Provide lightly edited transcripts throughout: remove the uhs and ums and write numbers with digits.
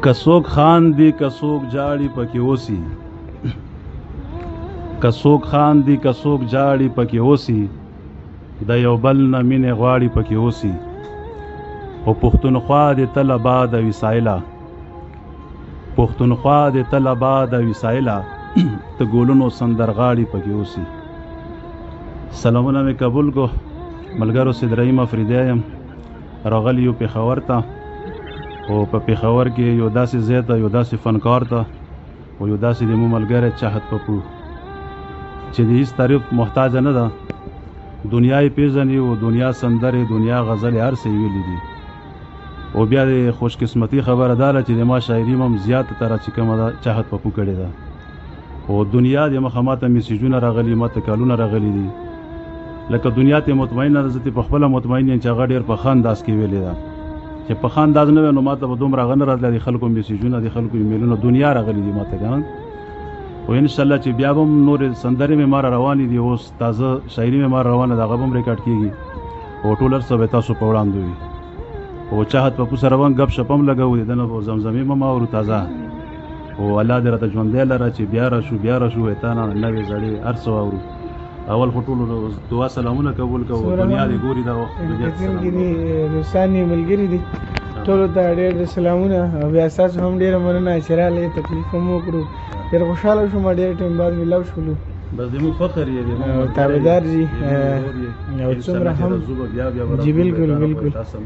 کڅوک خاندي کڅوک جاړي پکې اوسي کڅوک خاندي کڅوک جاړي پکې اوسي د یو بل نه مینې غواړي پکې اوسي او پښتونخوا د تل آباد وي سایله پښتونخوا د تل آباد وي سایله ته ګولونو سندرغاړي پکې اوسي. سلامونه مې قبول کو ملګرو سید رحیم افریدی یم راغلی یو پېښور ته او په پېښور کې یو داسې ځای ته یو داسې فنکار ته او یو داسې د مو ملګری چاحت پپو چې د هیڅ تعریف محتاج نه ده دنیا یې پېژني او دنیا سندرې دنیا غزلې هر څه یې ویلي دي او بیا د خوش قسمتي خبره دا ده چې د ما شاعري هم زیاته تره چې کومه ده چاحت پپو کړې ده او دنیا د مخه ماته میسیجونه راغلي ماته کالونه راغلي دي لکه دنیا ته مطمئنه ده زه ته په خپله مطمئن یم چې هغه ډېر په ښه انداز کې ویلې ده چې په ښه انداز نه وی نو ماته به دومره هغه نه راتلی د خلکو میسیجونه د خلکو ایمیلونه دنیا راغلي دي ماته که نه او انشاءالله چې بیا به هم نورې سندرې مې ماره روانې دي اوس تازه شاعري مې ماره روانه ده هغه به هم ریکارډ کېږي او ټول هر څه به تاسو په وړاندې وي او چاحت پپو سره به ګپ شپ هم لګوو د ده نه به زمزمې هم اورو تازه او الله دې راته ژوندی لره چې بیا راشو تا نه نوې زړې هر څه واورو. اول خو ټولو دعا سلامونه قبول کوو دنیا دې ګوري دا وخت دوستان یې ملګري دي ټولو ته ډېر سلامونه او بیا ستاسو هم ډېره مننه چې راغلئ تکلیف هم وکړو ډېر خوشحاله شوم ډېر ټایم بعد ملاو شولو بس زموږ فخر یې تابعدار جي او څومره هم جی بالکل تاسو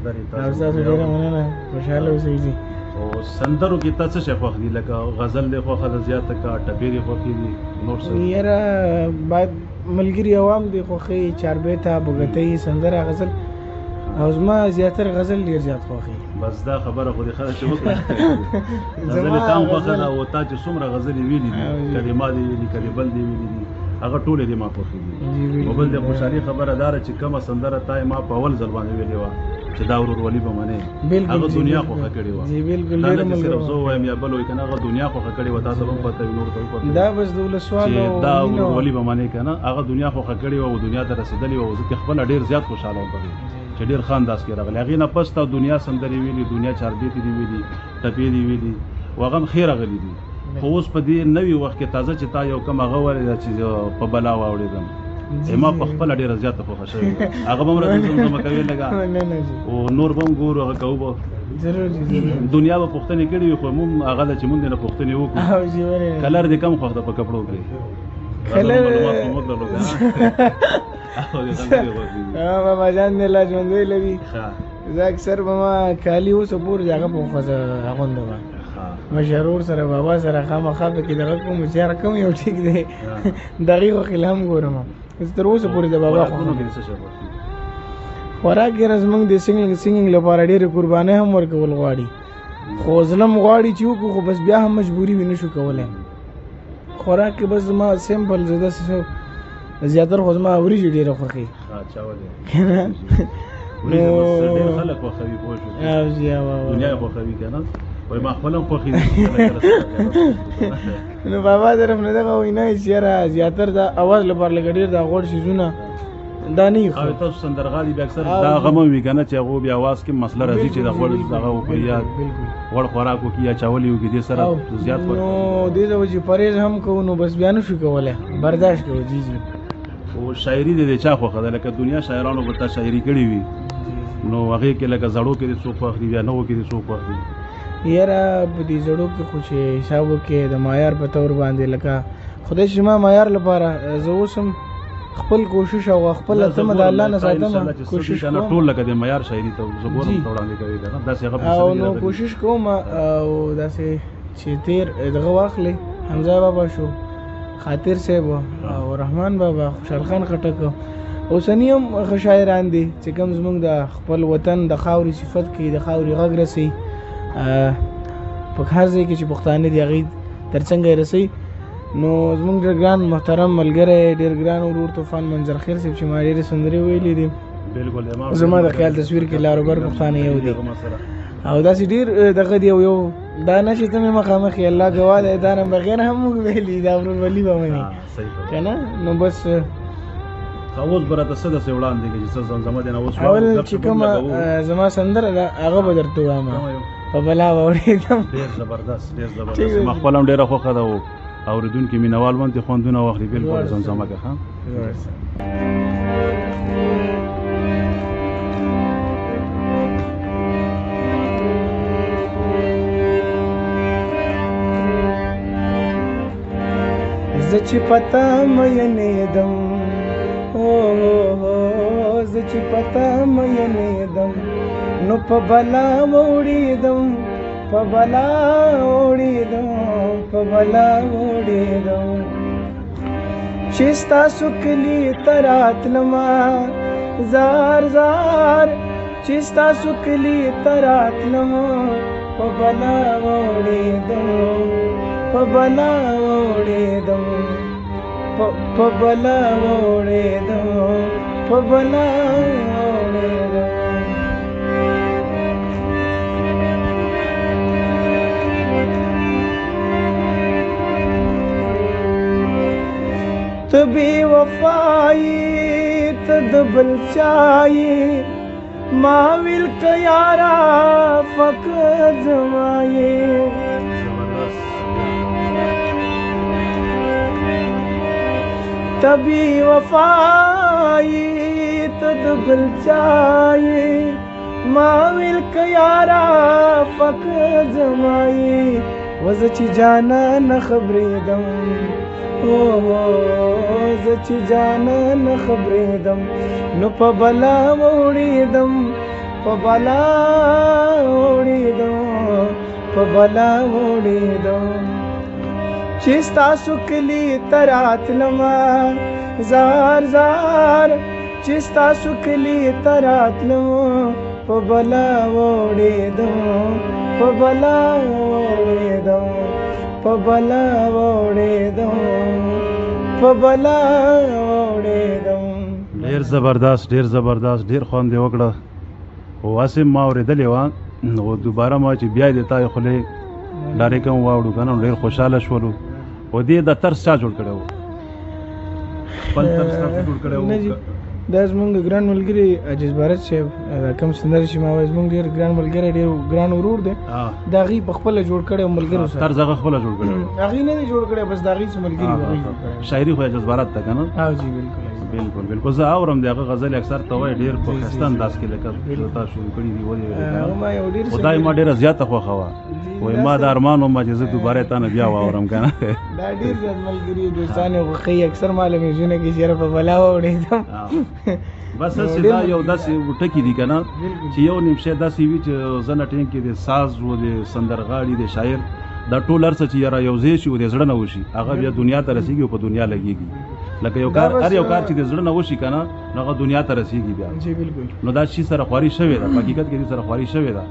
ډېره مننه خوشحاله اوسئ جي او سندرو کې تاسو څه خوښ دي لکه غزل دې خوښه ده زیاته کا ټپې دې خوښې دي نور څه یاره باید ملګري عوام دې خوښوي چاربیته بوګتۍ سندره غزل او زما زیاتره غزل ډېر زیات خوښوي بس دا خبره خو دې ښه ده چې وکړه غزلې تا هم خوښه ده او تا چې څومره غزلې ویلي دي کلمات دې ویلي کلي بل دې ویلي دي هغه ټولې دې ما خوښې دي او بل د خوشحالي خبره دا ده چې کومه سندره تا یې ما په اول ځل باندې ویلې وه چې دا ورورولي به منې هغه دنیا خوښه کړې وه دا نه چې صرف زه ووایم یا بل وایي که نه هغه دنیا خوښه کړې وه تاسو به هم پته وي نورو ته هم پته وي دا بس د ولسوالو چې دا ورورولي به منې که نه هغه دنیا خوښه کړې وه او دنیا ته رسېدلې وه او زه خپله ډېر زیات خوشحاله وم پکې چې ډېر ښه انداز کې راغلی هغې نه پس تا دنیا سندرې ویلي دنیا چاربیتې دي ویلي ټپې دي ویلي او هغه هم ښې راغلي دي خو اوس په دې نوي وخت کې تازه چې تا یو کم هغه ویلې ده چې په بلا واوړېدم ما په خپله ډېره زیاته خوښه شوې هغه به هم راته زمزمه کوې لږه او نور به هم ګورو هغه کوو به دنیا به پوښتنې کړې وي خو موږ هغه ده چې موږ دې نه پوښتنې وکړو کلر دې کم خوښ ده په کپړو کې بابا جان دې لا ژوندی لري زه اکثر به ما کالي اوسه پورې هغه په خوښه اغوندم مشرور سره بابا سره خامخا پکې دغه کوم چې هر کوم یو ټیک دی دقیقو خیل هم ګورم زه تر اوسه پورې د بابا خوراک یې زموږ د سینګینګ لپاره ډېرې قربانۍ هم ورکول غواړي خو ظلم غواړي چې وکړو خو بس بیا هم مجبوري وي نه شو کولی خوراک کې بس زما سمپل زه داسې زیاتره خو زما وریجې ډېره خوښوي نو بابا طرف نه دغه وینا چې یاره زیاتره د اواز لپاره لږ ډېر د غوړ شیزونه دا نه وي خو تاسو سندرغاړي بیا اکثر دا غم وي که نه چې هغو بیا اواز کې مسله راځي چې د غوړ دغه وکړي یا غوړ خوراک وکړي یا چاولې وکړي دې سره زیات نو دې ته چې پرهیز هم کوو نو بس بیا نه شو کولی برداشت کوو جی او شاعري دې د چا خوښه ده لکه دنیا شاعرانو به تا شاعري کړې وي نو هغې کې لکه زړو کې دې څوک خوښ دي بیا نوو کې دې څوک خوښ دي یاره په دې زړو کې خو چې حساب وکړې د معیار په طور باندې لکه خدای چې ما معیار لپاره زه اوس هم خپل کوشش او خپل تمه د الله نه ساتم کوشش کوم ټول لکه د معیار شاعري ته زه ګورم ته وړاندې کوي که نه داسې هغه او نو کوشش کوم او داسې چې تیر دغه واخلې حمزه بابا شو خاطر صاحب او رحمان بابا خوشحال خان خټک اوسني هم ښه شاعران دي چې کوم زموږ د خپل وطن د خاورې صفت کوي د خاورې غږ رسوي په هر ځای کې چې پښتانه دي هغې تر څنګه یې رسوي نو زموږ ډېر ګران محترم ملګری ډېر ګران ورور طوفان منظر خیر صاحب چې ما ډېرې سندرې ویلي دي زما د خیال تصویر کې لاروبر پښتانه یو دي او داسې ډېر دغه دی یو دا نه چې ته مې مخامخ یې الله ګواه دی دا نه بغیر هم موږ ویلي دا ورورولي به مني که نه نو بس اوس به راته څه داسې وړاندې کړي چې څه زمزمه دې نه اوس اول چې کومه زما سندره ده هغه به درته ووایم په بلا واورېدم. ډېر زبردست ډېر ٹھیک زبردست دی. ما خپل هم ډېره خوښه ده او اورېدونکي مینوال باندې خوندونه واخلي بالکل زمزمه که ښه. زه چې پتا مینېدم زه چې پتا مینېدم نو په بلا وړېدم په بلا وړېدم په بلا وړېدم چې ستاسو کلي ته راتلمه زار زار چې ستاسو کلي ته راتلمه په بلا وړېدم په بلا وړېدم په بلا وړېدم په بلا وړېدم. ته بې وفایي ته د بل چایې ما ویل که یاره فقط زما یې ته بې وفایي ته د بل چایې ما ویل که یاره فقط زما یې وزه چې جانا نه خبرېدم زه چې جانا نه خبرېدم نو په بلا وړېدم په بلا وړېدم په بلا وړېدم چې ستاسو کلي ته راتلمه زار زار چې ستاسو کلي ته راتلمه په بلا وړېدم په بلا وړېدم په بلا وړېدم په بلا وړېدم. ډېر زبردست ډېر زبردست ډېر خوند یې وکړه خو هسې ما اورېدلې وه خو دوباره ما چې بیا دې تا یې خولې ډارې کوم واوړو که نه ډېر خوشحاله شولو. خو دې د طرز چا جوړ کړی و خپل طرز تاسو جوړ کړی و؟ دا زمونږ ګران ملګري عجیز بارت صاحب دا کوم سندرې چې ما وایي زمونږ ډېر ګران ملګری ډېر ګران ورور دی د هغې په خپله جوړ کړی و ملګرو سره طرز هغه خپله جوړ کړی و هغې نه دی جوړ کړی بس د هغې څه ملګري شاعري خو عجیز بارت ته که نه؟ جی بالکل بالکل بالکل زه اورم د هغه غزل اکثر ته وایي ډېر په ښایسته انداز کې لکه تا شروع کړي دي ولې خو دا یې ما ډېره زیاته خوښه وه وایي ما د ارمان وم چې زه دوباره تا نه بیا واورم که نه. دا ډېر زیات ملګري دوستان یې خوښوي اکثر ما له میزونه کې چېرې په بلا واوړېدم بس هسې دا یو داسې ټکي دي که نه چې یو نیم شی داسې وي چې زنه ټینګ کې د ساز و د سندرغاړي د شاعر دا ټول هر څه چې یاره یو ځای شي و د زړه نه وشي هغه بیا دنیا ته رسېږي او په دنیا لګېږي لکه یو کار هر یو کار چې د زړه نه وشي که نه نو هغه دنیا ته رسېږي بیا. جی بالکل نو دا شي سره خواري شوې ده په حقیقت کې دې سره خواري شوې ده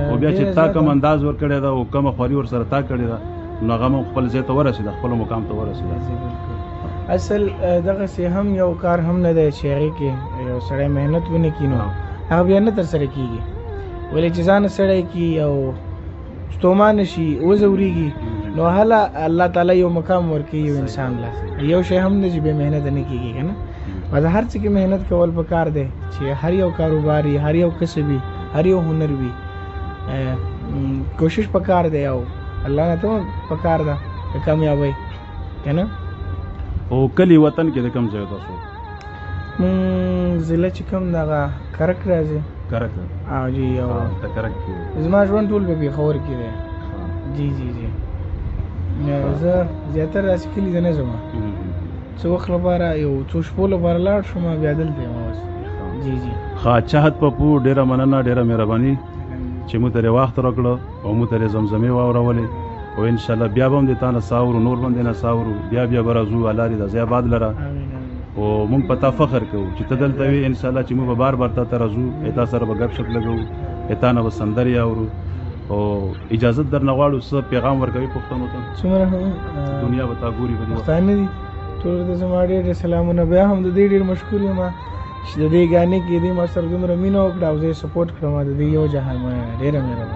او بیا چې تا کوم انداز ورکړی ده او کومه خواري ورسره تا کړې ده نو هغه هم خپل ځای ته ورسېده خپل مقام ته ورسېده. اصل دغسې هم یو کار هم نه دی چې هغې کې یو سړی محنت ونه کړي نو هغه بیا نه ترسره کېږي ولې چې ځان سړی کړي او ستومانه شي وځورېږي نو هله الله تعالی یو مقام ورکوي یو انسان له یو شی هم نه چې بې محنته نه کېږي که نه بس هر څه کې محنت کول پکار دی چې هر یو کاروبار وي هر یو کسب وي هر یو هنر وي کوشش پکار دی او الله نه ته پکار ده د کامیابۍ که نه. او کلی وطن کې د کوم ځای تاسو ضلع چې کوم دغه کرک راځي کرک جی او کرک زما ژوند ټول په پېښور کې دی. جی جی جی زه زیاتره داسې کلي ته نه ځم څه وخت لپاره یو څو شپو لپاره لاړ شوم بیا دلته یم اوس. جی جی ښه چاهت پپو ډېره مننه ډېره مهرباني چې موږ ته یې وخت راکړه او موږ ته یې زمزمې واورولې او انشاءالله بیا به هم د تا نه ساورو نور به هم د نه ساورو بیا به راځو الله دې د ځای آباد لره او موږ په تا فخر کوو چې ته دلته وې انشاءالله چې موږ به بار بار تا ته راځو تا سره به ګپ شپ لګوو تا نه به سندرې اورو او اجازت درنه غواړو څه پیغام ورکوي پښتنو ته څومره دنیا به تا ګوري په دې پښتانه دي ټولو ته زما ډېر سلامونه بیا هم د دې ډېر مشکور یم چې د دې ګانې کې دې ما سره دومره مینه وکړه او زه یې سپورټ کړم د دې یو جهان ډېره مهرباني.